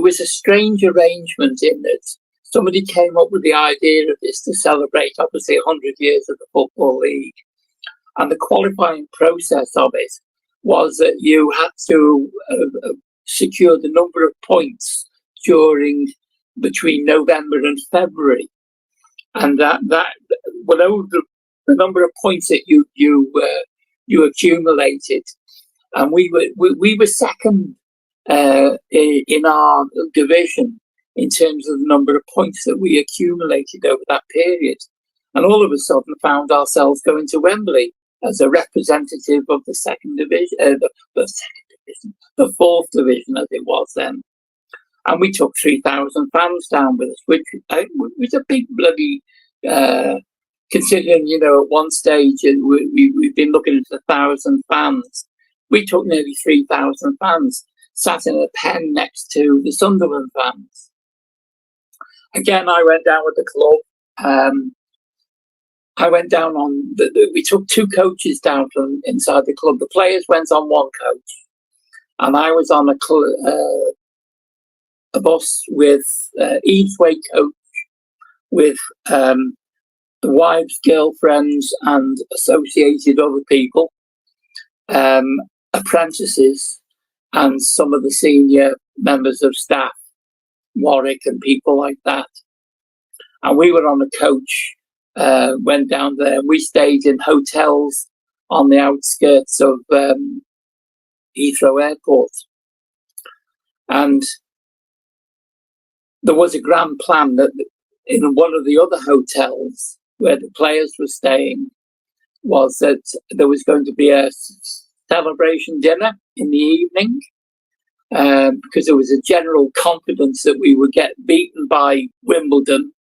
was a strange arrangement in that somebody came up with the idea of this to celebrate, obviously, 100 years of the Football League. And the qualifying process of it was that you had to secure the number of points between November and February. And that whatever the number of points that you accumulated, and we were second in our division in terms of the number of points that we accumulated over that period. And all of a sudden found ourselves going to Wembley as a representative of the second division, the fourth division as it was then. And we took 3,000 fans down with us, which was a big bloody, considering, at one stage we've been looking at 1,000 fans. We took nearly 3,000 fans, sat in a pen next to the Sunderland fans. Again, I went down with the club. I went down we took two coaches down from inside the club. The players went on one coach, and I was on a bus with each way coach, with the wives, girlfriends, and associated other people, apprentices, and some of the senior members of staff, Warwick and people like that. And we were on a coach, went down there. We stayed in hotels on the outskirts of Heathrow Airport. And there was a grand plan that in one of the other hotels where the players were staying was that there was going to be a celebration dinner in the evening, because there was a general confidence that we would get beaten by Wimbledon,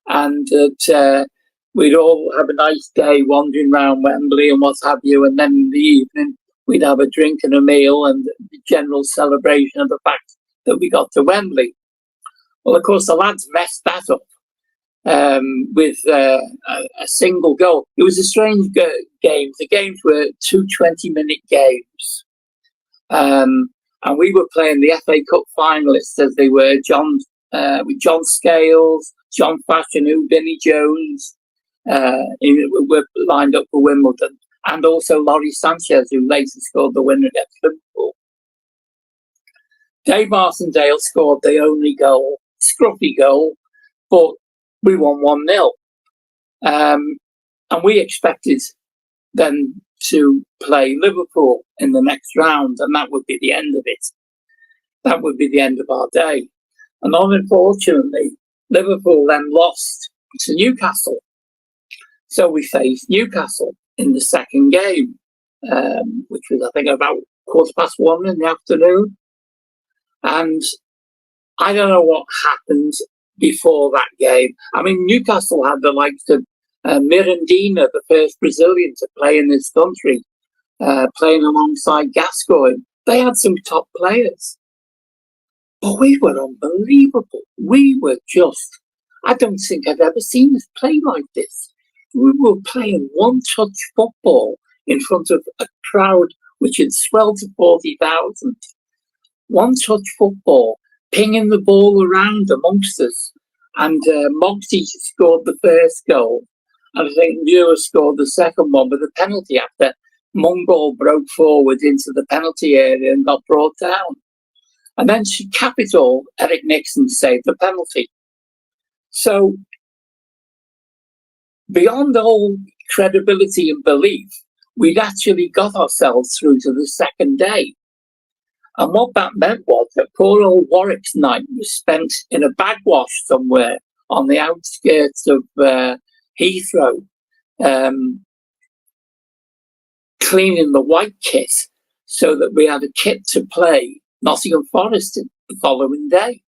and that we'd all have a nice day wandering around Wembley and what have you, and then in the evening we'd have a drink and a meal and the general celebration of the fact that we got to Wembley. Well, of course, the lads messed that up with a single goal. It was a strange game. The games were 2 20-minute games. And we were playing the FA Cup finalists as they were, with John Scales, John Fashanu, Vinnie Jones, were lined up for Wimbledon, and also Laurie Sanchez, who later scored the winner against Liverpool. Dave Martindale scored the only goal, scruffy goal, but we won 1-0. And we expected then to play Liverpool in the next round, and that would be the end of it. That would be the end of our day. And unfortunately, Liverpool then lost to Newcastle. So we faced Newcastle in the second game, which was, I think, about 1:15 in the afternoon. And I don't know what happened before that game. I mean, Newcastle had the likes of Mirandina, the first Brazilian to play in this country, playing alongside Gascoigne. They had some top players. But we were unbelievable. We were just, I don't think I've ever seen us play like this. We were playing one-touch football in front of a crowd which had swelled to 40,000. One-touch football, pinging the ball around amongst us. And Mogsy scored the first goal. And I think Muir scored the second one with a penalty after Mungol broke forward into the penalty area and got brought down. And then to cap it all, Eric Nixon saved the penalty. So, beyond all credibility and belief, we'd actually got ourselves through to the second day. And what that meant was that poor old Warwick's night was spent in a bagwash somewhere on the outskirts of Heathrow, cleaning the white kit so that we had a kit to play Nottingham Forest the following day.